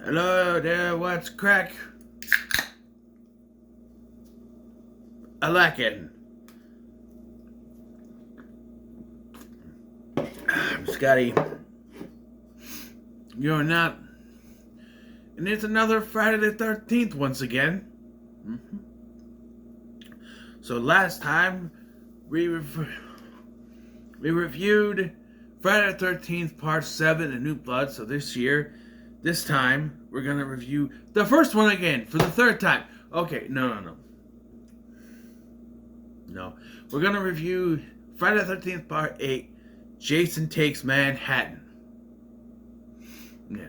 Hello there, what's crack? I like it. I'm Scotty. You're not. And it's another Friday the 13th once again. So last time we reviewed Friday the 13th Part 7 and New Blood. So this time, we're going to review the first one again for the third time. Okay, no. We're going to review Friday the 13th Part 8, Jason Takes Manhattan. Yeah.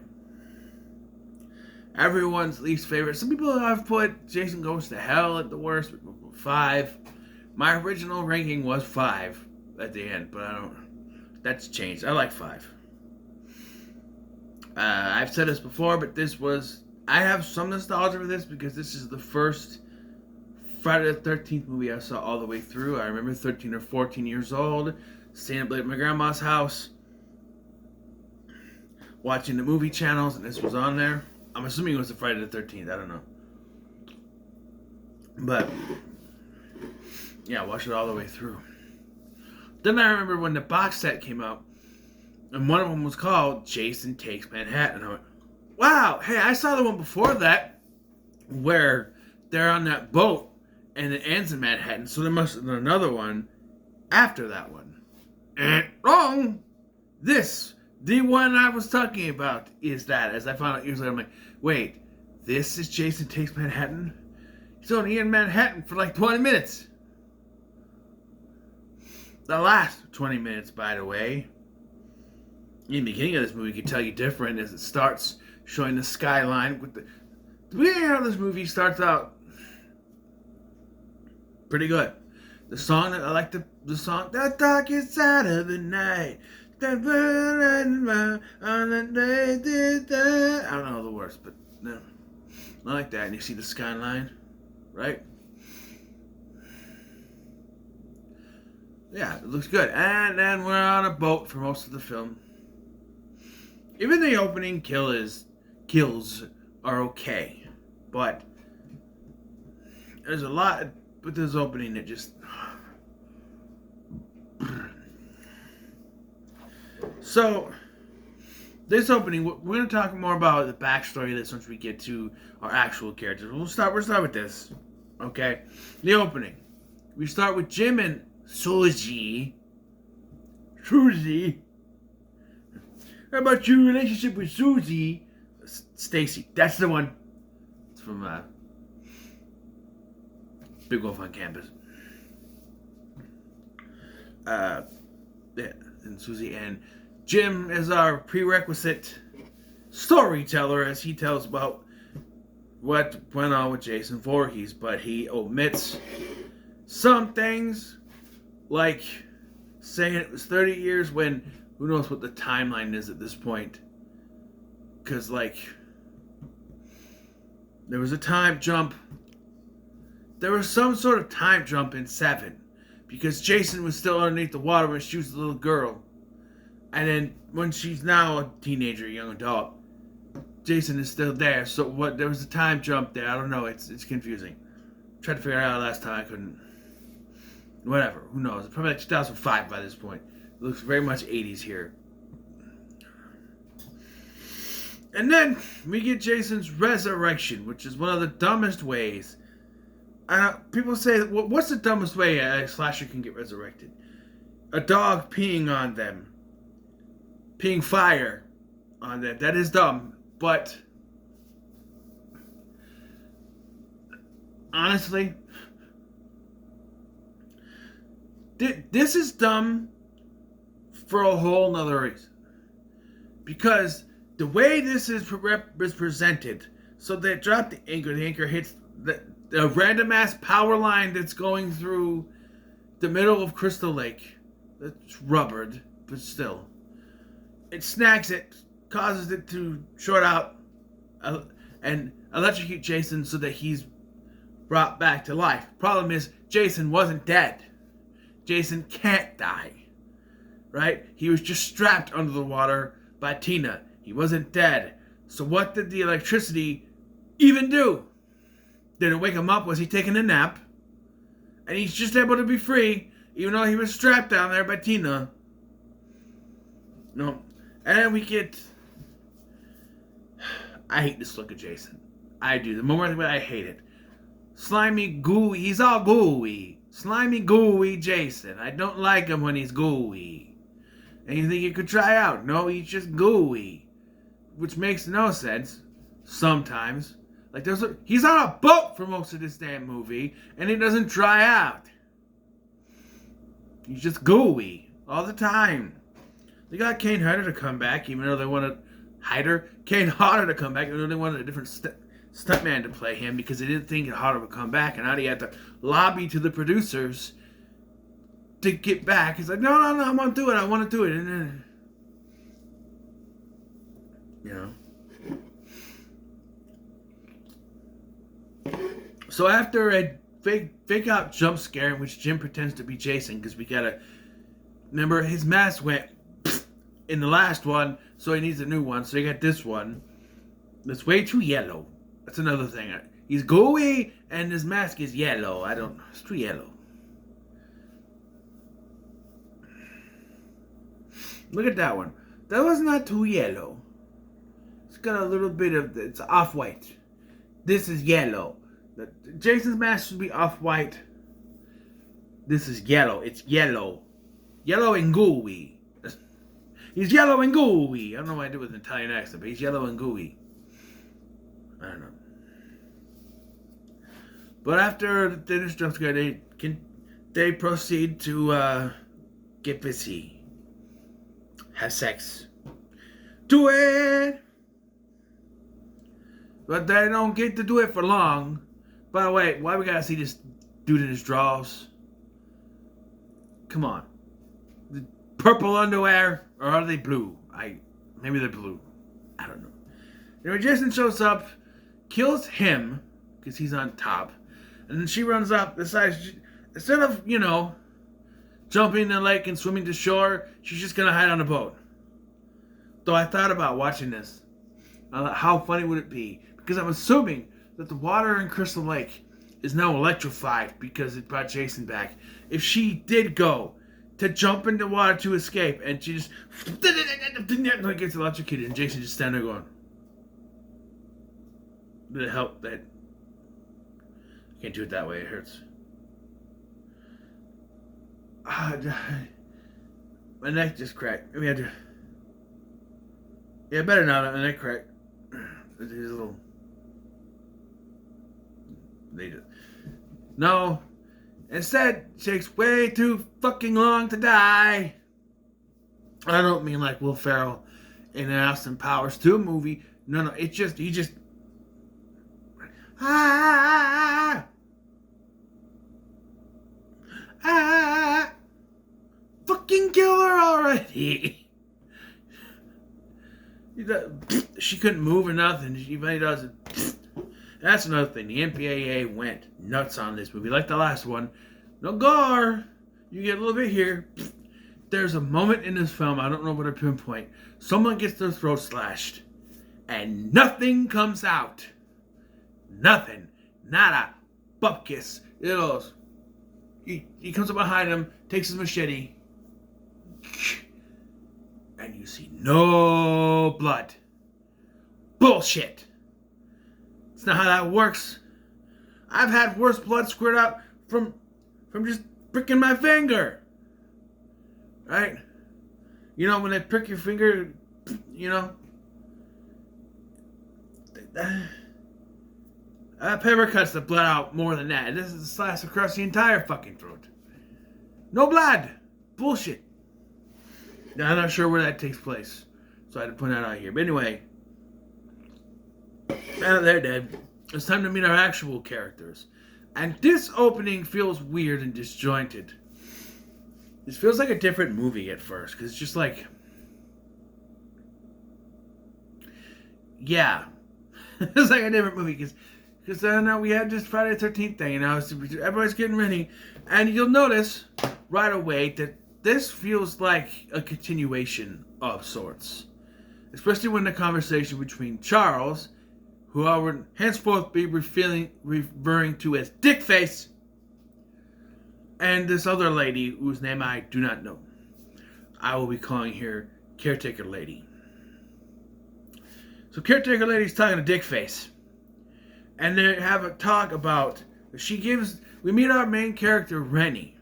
Everyone's least favorite. Some people have put Jason Goes to Hell at the worst. 5. My original ranking was 5 at the end, but that's changed. I like 5. I've said this before, but I have some nostalgia for this because this is the first Friday the 13th movie I saw all the way through. I remember 13 or 14 years old, staying up late at my grandma's house, watching the movie channels, and this was on there. I'm assuming it was the Friday the 13th. I don't know. But, yeah, I watched it all the way through. Then I remember when the box set came out, and one of them was called Jason Takes Manhattan. I went, wow, hey, I saw the one before that where they're on that boat and it ends in Manhattan, so there must have been another one after that one. Wrong! The one I was talking about is that. As I found out years later, I'm like, wait, this is Jason Takes Manhattan? He's only in Manhattan for like 20 minutes. The last 20 minutes, by the way, in the beginning of this movie, could tell you different as it starts showing the skyline with the beginning of this movie starts out pretty good. The song that I like the song, the darkest side of the night. I don't know the words, but no. I like that. And you see the skyline, right? Yeah, it looks good. And then we're on a boat for most of the film. Even the opening kills are okay, but there's a lot with this opening that just. So, this opening, we're going to talk more about the backstory of this once we get to our actual characters. We'll start with this, okay? The opening. We start with Jim and Susie. How about your relationship with Susie? Stacy. That's the one. It's from Big Wolf on Campus. Yeah, and Susie and Jim is our prerequisite storyteller as he tells about what went on with Jason Voorhees, but he omits some things, like saying it was 30 years when who knows what the timeline is at this point. Because, there was a time jump. There was some sort of time jump in 7. Because Jason was still underneath the water when she was a little girl. And then when she's now a teenager, young adult, Jason is still there. So there was a time jump there. I don't know. It's confusing. Tried to figure it out last time. I couldn't. Whatever. Who knows? It's probably like 2005 by this point. It looks very much 80s here. And then we get Jason's resurrection, which is one of the dumbest ways. People say, what's the dumbest way a slasher can get resurrected? A dog peeing on them. Peeing fire on them. That is dumb. But honestly, this is dumb for a whole nother reason. Because the way this is presented, so they drop the anchor hits the random ass power line that's going through the middle of Crystal Lake. That's rubbered, but still. It snags it, causes it to short out, and electrocute Jason so that he's brought back to life. Problem is, Jason wasn't dead. Jason can't die. Right? He was just strapped under the water by Tina. He wasn't dead. So what did the electricity even do? Did it wake him up? Was he taking a nap? And he's just able to be free, even though he was strapped down there by Tina. No. And then we get... I hate this look of Jason. I do. The more I think about it, I hate it. Slimy, gooey. He's all gooey. Slimy, gooey Jason. I don't like him when he's gooey. And you think he could try out. No, he's just gooey. Which makes no sense. Sometimes. Like, he's on a boat for most of this damn movie, and he doesn't try out. He's just gooey. All the time. They got Kane Hodder to come back, even though they wanted... Kane Hodder to come back, even though they wanted a different stuntman to play him, because they didn't think Hodder would come back, and now he had to lobby to the producers to get back. He's like, no, I want to do it. I want to do it. And then, So after a fake out jump scare in which Jim pretends to be Jason, because we gotta remember his mask went in the last one, so he needs a new one. So you got this one that's way too yellow. That's another thing. He's gooey and his mask is yellow. I don't know. It's too yellow. Look at that one. That was not too yellow. It's got a little bit of... It's off-white. This is yellow. Jason's mask should be off-white. This is yellow. It's yellow. Yellow and gooey. He's yellow and gooey. I don't know why I do with an Italian accent, but he's yellow and gooey. I don't know. But after the dinner jump scare, they proceed to get busy. Have sex. Do it! But they don't get to do it for long. By the way, why we gotta see this dude in his drawers? Come on. The purple underwear, or are they blue? Maybe they're blue. I don't know. Anyway, Jason shows up, kills him, because he's on top. And then she runs up, decides, instead of, jumping in the lake and swimming to shore, she's just gonna hide on a boat. Though I thought about watching this. How funny would it be? Because I'm assuming that the water in Crystal Lake is now electrified because it brought Jason back. If she did go to jump into water to escape and she just gets electrocuted and Jason just standing there going, did it help that? I can't do it that way, it hurts. My neck just cracked. Maybe I do. Yeah, better not. My neck cracked. His little... No. Instead, it takes way too fucking long to die. I don't mean like Will Ferrell in an Austin Powers 2 movie. No, he just... Fucking kill her already. She couldn't move or nothing. She finally does it. That's another thing. The MPAA went nuts on this movie. Like the last one. No gore. You get a little bit here. There's a moment in this film, I don't know what to pinpoint. Someone gets their throat slashed. And nothing comes out. Nothing. Nada. Bupkis. He comes up behind him, takes his machete. And you see no blood. Bullshit. That's not how that works. I've had worse blood squirt out from just pricking my finger. Right? When they prick your finger, pepper cuts the blood out more than that. This is a slash across the entire fucking throat. No blood. Bullshit. Now, I'm not sure where that takes place, so I had to point that out here. But anyway, now they're dead. It's time to meet our actual characters. And this opening feels weird and disjointed. This feels like a different movie at first, because it's just like... Yeah. It's like a different movie, because now we had this Friday the 13th thing, and everybody's getting ready. And you'll notice right away that this feels like a continuation of sorts. especially when the conversation between Charles, who I would henceforth be referring to as Dickface, and this other lady whose name I do not know. I will be calling her Caretaker Lady. So Caretaker Lady's talking to Dickface. And they have a talk about, we meet our main character, Rennie.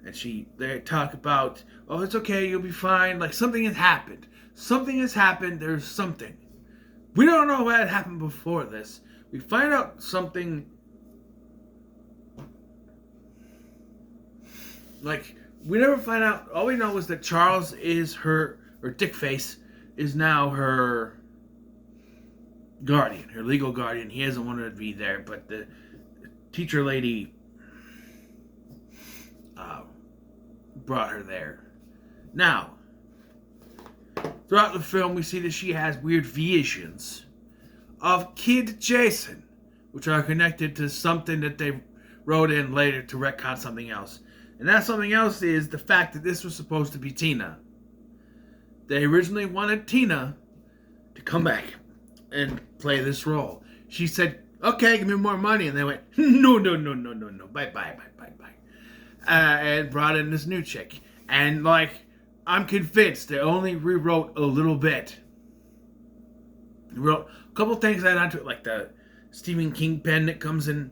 And they talk about, oh, it's okay, you'll be fine. Like, something has happened. Something has happened, there's something. We don't know what had happened before this. We find out something, like, we never find out. All we know is that Charles is or Dickface is now her guardian, her legal guardian. He hasn't wanted to be there, but the teacher lady brought her there. Now, throughout the film, we see that she has weird visions of Kid Jason, which are connected to something that they wrote in later to retcon something else. And that something else is the fact that this was supposed to be Tina. They originally wanted Tina to come back and play this role. She said, okay, give me more money. And they went, no. Bye. And brought in this new chick. And, like, I'm convinced they only rewrote a little bit. They wrote a couple things that onto it, like the Stephen King pen that comes in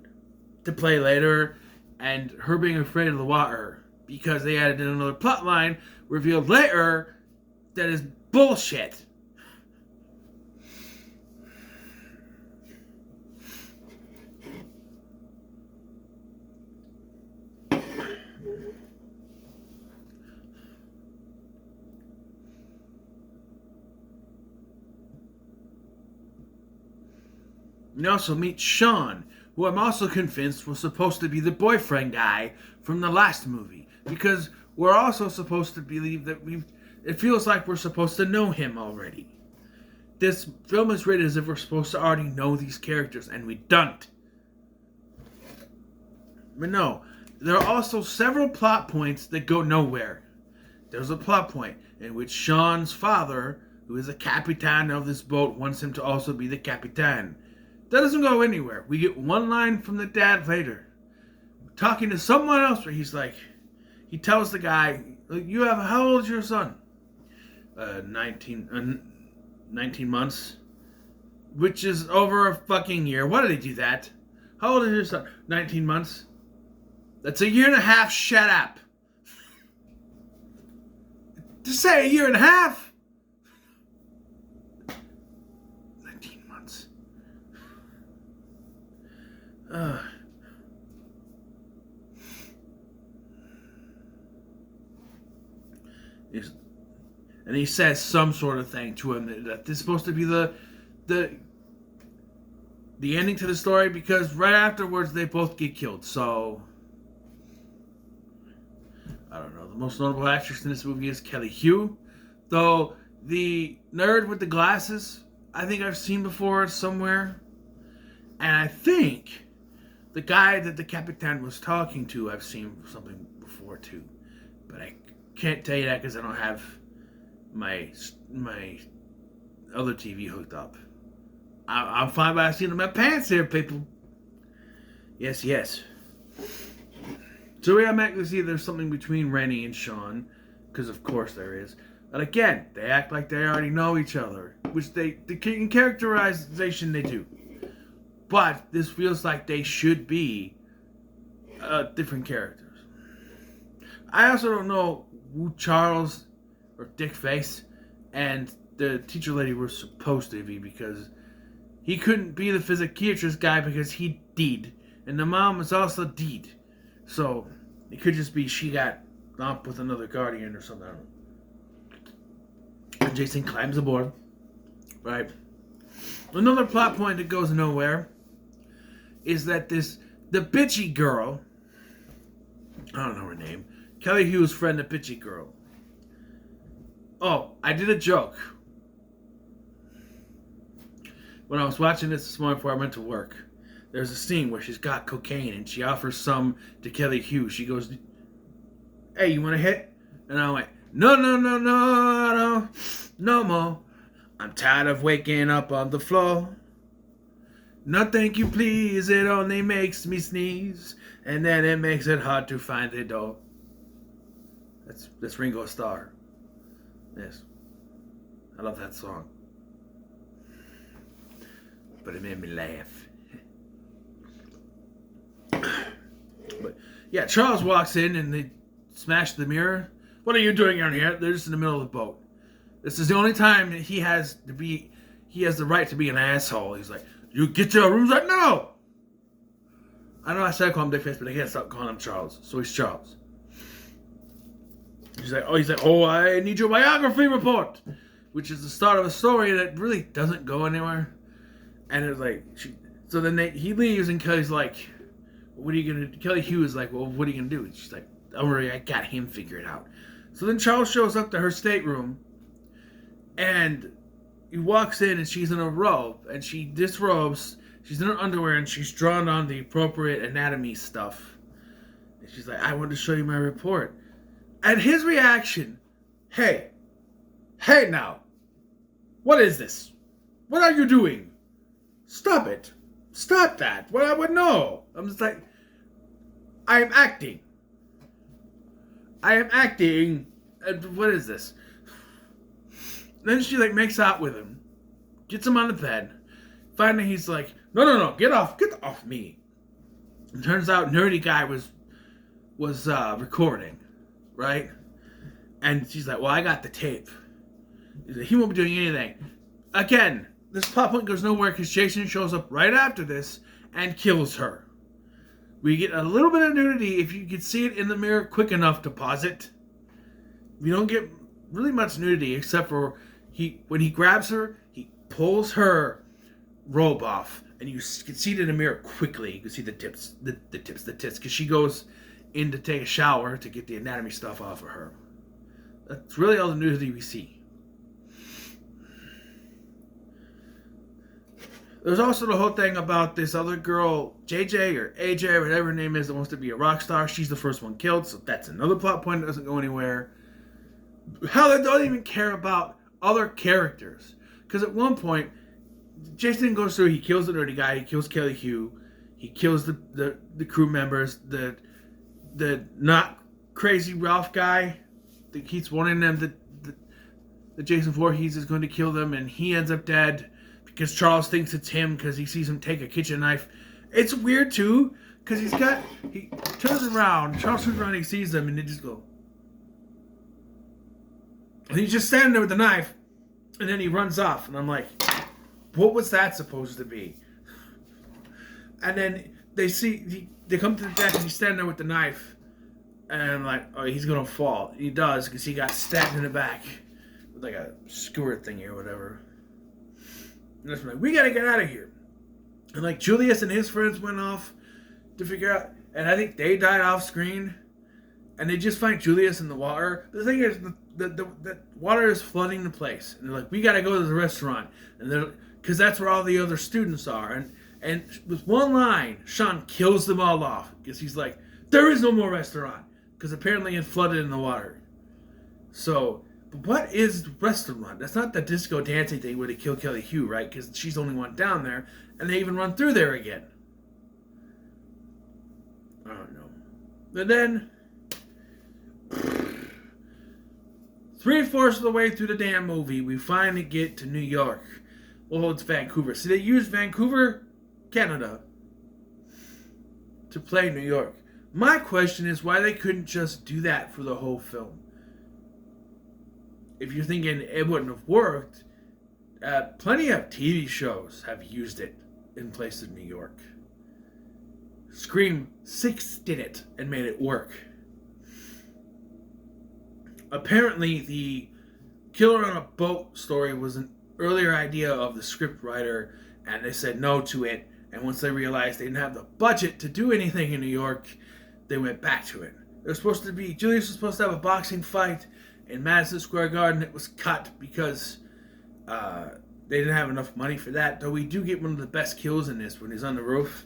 to play later, and her being afraid of the water, because they added in another plot line revealed later that is bullshit. We also meet Sean, who I'm also convinced was supposed to be the boyfriend guy from the last movie. Because we're also supposed to believe that it feels like we're supposed to know him already. This film is rated as if we're supposed to already know these characters, and we don't. But no, there are also several plot points that go nowhere. There's a plot point in which Sean's father, who is a capitan of this boat, wants him to also be the capitan. That doesn't go anywhere. We get one line from the dad later, talking to someone else, where he's like, he tells the guy, how old is your son? 19 months, which is over a fucking year. Why did they do that? How old is your son? 19 months. That's a year and a half. Shut up. To say a year and a half. 19 months. And he says some sort of thing to him that this is supposed to be the ending to the story, because right afterwards they both get killed. So I don't know. The most notable actress in this movie is Kelly Hu, though the nerd with the glasses I think I've seen before somewhere, and I think the guy that the Capitan was talking to I've seen something before too, but I can't tell you that because I don't have my other TV hooked up. I'm fine by seeing my pants here, people. Yes. So we automatically see there's something between Rennie and Sean, because of course there is. But again, they act like they already know each other, which in characterization they do. But this feels like they should be different characters. I also don't know who Charles or Dickface and the teacher lady were supposed to be, because he couldn't be the psychiatrist guy because he did, and the mom was also dead. So it could just be she got lumped with another guardian or something. I don't know. And Jason climbs aboard. Right. Another plot point that goes nowhere is that the bitchy girl, I don't know her name, Kelly Hu's friend, the bitchy girl. Oh, I did a joke when I was watching this morning before I went to work. There's a scene where she's got cocaine and she offers some to Kelly Hu. She goes, "Hey, you want a hit?" And I went, No more. I'm tired of waking up on the floor. No thank you please, it only makes me sneeze. And then it makes it hard to find the door. That's Ringo Starr. Yes. I love that song. But it made me laugh. But yeah, Charles walks in and they smash the mirror. What are you doing out here? They're just in the middle of the boat. This is the only time that he has the right to be an asshole. He's like, you get to your room. He's like, no. I know I said I call him Dickface, but I can't stop calling him Charles. So he's Charles. He's like, I need your biography report, which is the start of a story that really doesn't go anywhere. And it's like, so then he leaves, and Kelly's like, what are you gonna do? Kelly Hugh is like, well, what are you gonna do? And she's like, don't worry, I got him figured out. So then Charles shows up to her stateroom, and he walks in, and she's in a robe, and she disrobes. She's in her underwear, and she's drawn on the appropriate anatomy stuff. And she's like, I want to show you my report. And his reaction, hey now, what is this? What are you doing? Stop it. Stop that. Well, I would know. I'm just like, I am acting. And what is this? Then she like makes out with him, gets him on the bed. Finally, he's like, no, get off me. It turns out Nerdy Guy was recording, right? And she's like, well, I got the tape. He's like, he won't be doing anything. Again, this plot point goes nowhere because Jason shows up right after this and kills her. We get a little bit of nudity if you can see it in the mirror quick enough to pause it. We don't get really much nudity except for when he grabs her, he pulls her robe off, and you can see it in the mirror quickly. You can see the tits, because she goes in to take a shower to get the anatomy stuff off of her. That's really all the nudity we see. There's also the whole thing about this other girl, JJ or AJ or whatever her name is, that wants to be a rock star. She's the first one killed, so that's another plot point that doesn't go anywhere. How they don't even care about other characters. Because at one point, Jason goes through, he kills the Nerdy Guy, he kills Kelly Hugh, he kills the crew members, the not crazy Ralph guy that keeps warning them that Jason Voorhees is going to kill them, and he ends up dead because Charles thinks it's him because he sees him take a kitchen knife. It's weird too, because he turns around, Charles turns around, he sees them, and they just go. And he's just standing there with the knife, and then he runs off, and I'm like, what was that supposed to be? And then they come to the deck, and he's standing there with the knife, and I'm like, oh, he's gonna fall. He does, because he got stabbed in the back with like a skewer thingy or whatever. And I'm like, we gotta get out of here. And like Julius and his friends went off to figure out, and I think they died off screen, and they just find Julius in the water. The thing is, the water is flooding the place, and they're like, we gotta go to the restaurant, and they're because that's where all the other students are. And with one line, Sean kills them all off because he's like, there is no more restaurant, because apparently it flooded in the water. So, but what is the restaurant? That's not the disco dancing thing where they kill Kelly Hugh, right? Because she's the only one down there, and they even run through there again. I don't know. And then 3/4 of the way through the damn movie, we finally get to New York. Well, it's Vancouver. So they used Vancouver, Canada, to play New York. My question is why they couldn't just do that for the whole film. If you're thinking it wouldn't have worked, plenty of TV shows have used it in place of New York. Scream 6 did it and made it work. Apparently, the Killer on a Boat story was an earlier idea of the script writer, and they said no to it. And once they realized they didn't have the budget to do anything in New York, they went back to it. Julius was supposed to have a boxing fight in Madison Square Garden. It was cut because they didn't have enough money for that. Though we do get one of the best kills in this when he's on the roof.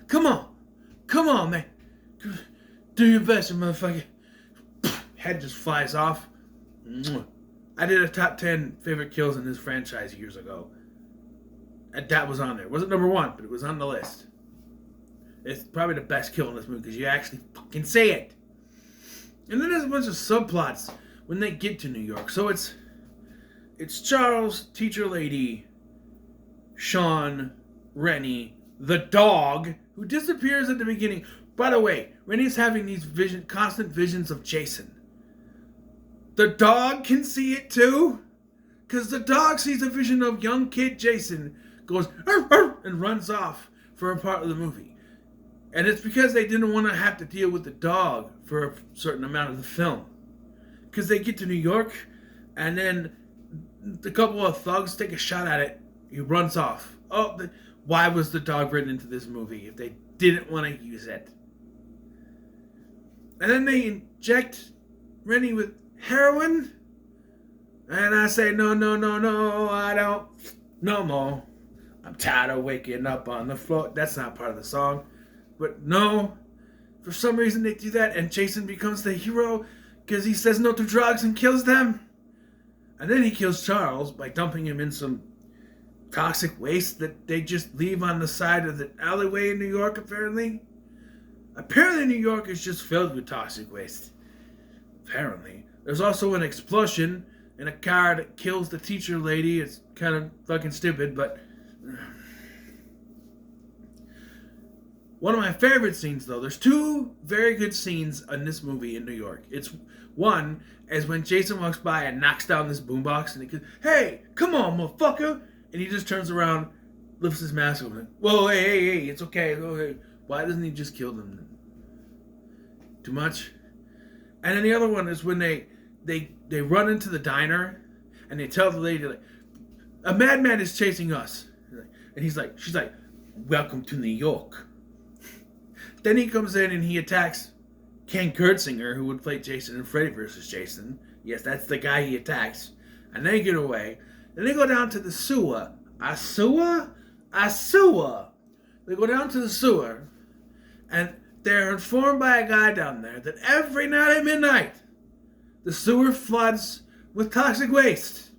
Come on, man. Do your best, motherfucker. Head just flies off. I did a top 10 favorite kills in this franchise years ago. And that was on there. It wasn't number one, but it was on the list. It's probably the best kill in this movie because you actually fucking say it. And then there's a bunch of subplots when they get to New York. So it's Charles, teacher lady, Sean, Rennie, the dog, who disappears at the beginning. By the way, Rennie's having these constant visions of Jason. The dog can see it too, because the dog sees a vision of young kid Jason, goes arr, arr, and runs off for a part of the movie. And it's because they didn't want to have to deal with the dog for a certain amount of the film. Because they get to New York, and then a couple of thugs take a shot at it. He runs off. Why was the dog written into this movie if they didn't want to use it? And then they inject Rennie with heroin. And I say, no, I don't. No more. I'm tired of waking up on the floor. That's not part of the song. But no. For some reason they do that, and Jason becomes the hero because he says no to drugs and kills them. And then he kills Charles by dumping him in some toxic waste that they just leave on the side of the alleyway in New York, apparently. Apparently New York is just filled with toxic waste. Apparently. There's also an explosion in a car that kills the teacher lady. It's kind of fucking stupid, but... One of my favorite scenes, though, there's two very good scenes in this movie in New York. It's one is when Jason walks by and knocks down this boombox, and he goes, "Hey, come on, motherfucker!" And he just turns around, lifts his mask over, and, "Whoa, hey, it's okay. Oh, hey." Why doesn't he just kill them? Too much? And then the other one is when they run into the diner, and they tell the lady, like, "A madman is chasing us." And she's like, "Welcome to New York." Then he comes in and he attacks Ken Kurtzinger, who would play Jason in Freddy vs. Jason. Yes, that's the guy he attacks. And they get away. Then they go down to the sewer. A sewer? They go down to the sewer, and they're informed by a guy down there that every night at midnight, the sewer floods with toxic waste.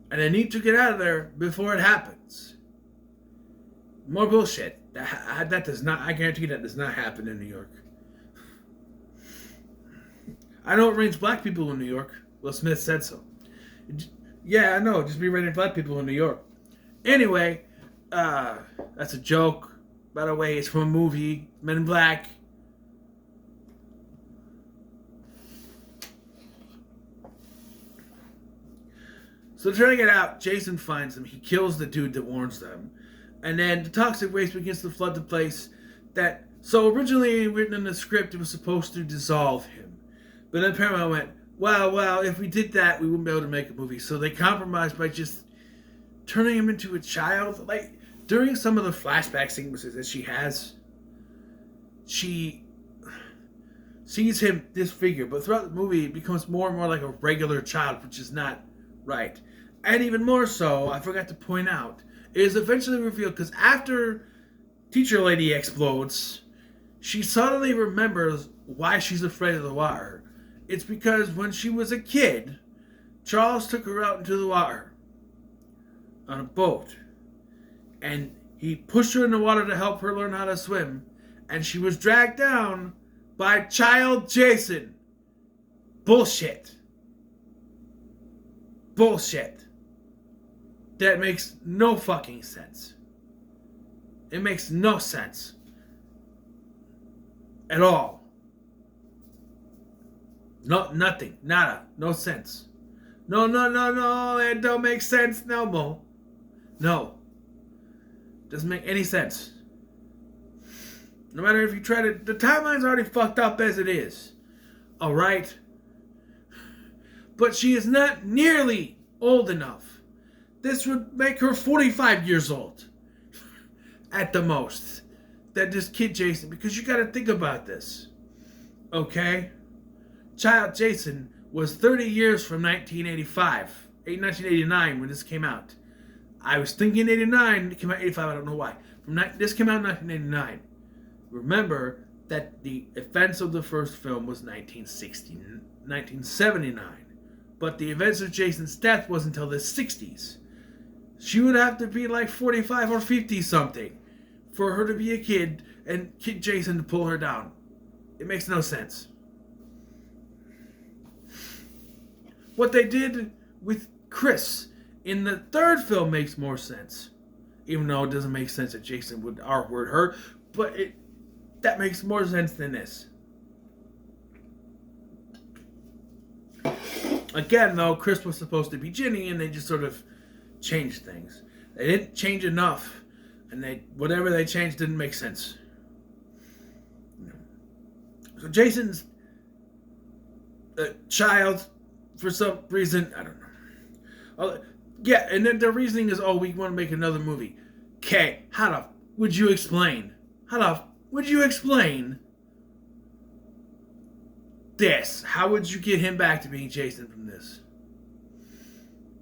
And they need to get out of there before it happens. More bullshit. That does not, I guarantee that does not happen in New York. I know it rains black people in New York. Will Smith said so. Yeah, I know. Just be raining black people in New York. Anyway, that's a joke. By the way, it's from a movie, Men in Black. So trying to get out, Jason finds them. He kills the dude that warns them. And then the toxic waste begins to flood the place. So originally written in the script, it was supposed to dissolve him. But then Paramount went, well, if we did that, we wouldn't be able to make a movie. So they compromised by just turning him into a child. Like, during some of the flashback sequences that she has, she sees him disfigured. But throughout the movie, it becomes more and more like a regular child, which is not right. And even more so, I forgot to point out, it is eventually revealed because after Teacher Lady explodes, she suddenly remembers why she's afraid of the water. It's because when she was a kid, Charles took her out into the water on a boat. And he pushed her in the water to help her learn how to swim. And she was dragged down by child Jason. Bullshit. That makes no fucking sense. It makes no sense. At all. No, nothing. Nada. No sense. No. It don't make sense no more. No. Doesn't make any sense. No matter if you try to... The timeline's already fucked up as it is. Alright? But she is not nearly old enough. This would make her 45 years old. At the most. That this kid Jason... Because you gotta think about this. Okay? Child Jason was 30 years from 1989 when this came out. I was thinking 89, it came out 85, I don't know why. This came out in 1989. Remember that the events of the first film was 1979. but the events of Jason's death wasn't until the 60s. She would have to be like 45 or 50 something for her to be a kid and Kid Jason to pull her down. It makes no sense. What they did with Chris in the third film makes more sense. Even though it doesn't make sense that Jason would R-word her, but that makes more sense than this. Again, though, Chris was supposed to be Ginny, and they just sort of changed things. They didn't change enough, and whatever they changed didn't make sense. So Jason's a child, for some reason, I don't know. Yeah, and then the reasoning is, we want to make another movie. Okay, would you explain? Would you explain this? How would you get him back to being Jason from this?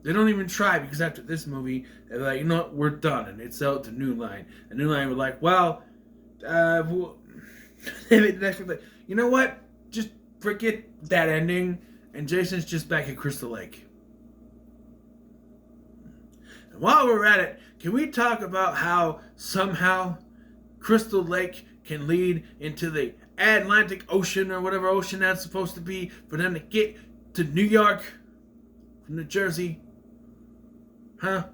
They don't even try, because after this movie, they're like, you know what, we're done, and it's out to New Line. And New Line were like, well, you know what? Just forget that ending, and Jason's just back at Crystal Lake. And while we're at it, can we talk about how somehow Crystal Lake can lead into the Atlantic Ocean, or whatever ocean that's supposed to be, for them to get to New York from New Jersey? Huh?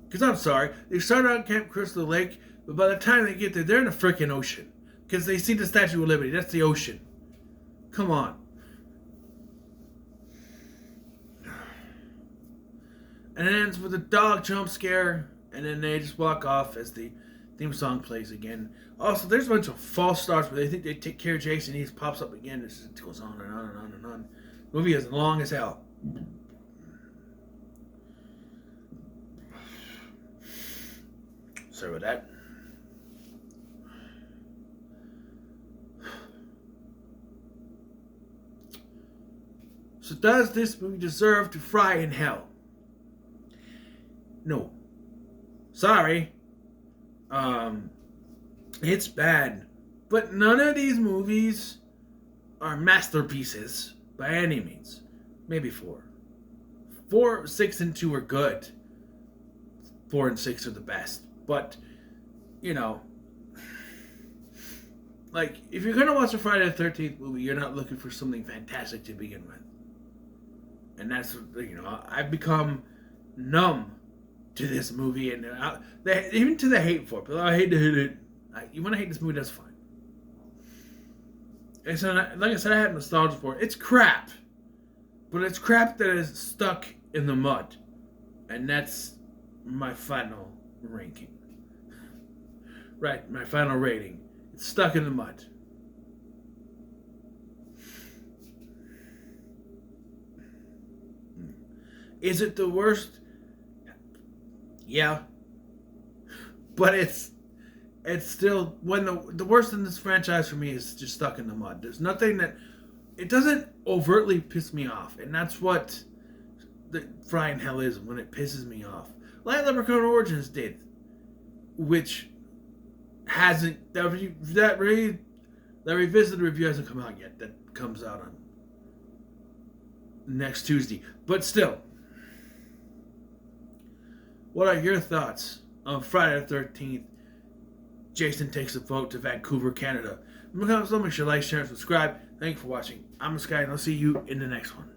Because I'm sorry, they start out at Camp Crystal Lake, but by the time they get there, they're in the frickin' ocean. Because they see the Statue of Liberty. That's the ocean. Come on. And it ends with a dog jump scare, and then they just walk off as the theme song plays again. Also, there's a bunch of false starts where they think they take care of Jason, he just pops up again. This just goes on and on and on and on. The movie is long as hell. Sorry about that. So does this movie deserve to fry in hell? No. Sorry. It's bad. But none of these movies are masterpieces by any means. Maybe 4. 4, 6, and 2 are good. 4 and 6 are the best. But, you know, like, if you're going to watch a Friday the 13th movie, you're not looking for something fantastic to begin with. And that's, you know, I've become numb to this movie, and even to the hate for it. But I hate to hate it. You want to hate this movie, that's fine. And so, like I said, I had nostalgia for it. It's crap. But it's crap that is stuck in the mud. And that's my final ranking. Right, my final rating. It's stuck in the mud. Is it the worst? Yeah. But it's still, when the worst in this franchise for me is just stuck in the mud. There's nothing that, it doesn't overtly piss me off. And that's what the frying hell is, when it pisses me off. Like Leprechaun Origins did, which hasn't, that revisited review hasn't come out yet. That comes out on next Tuesday. But still, what are your thoughts on Friday the 13th? Jason Takes a Vote to Vancouver, Canada. So make sure you like, share, and subscribe. Thank you for watching. I'm Sky, and I'll see you in the next one.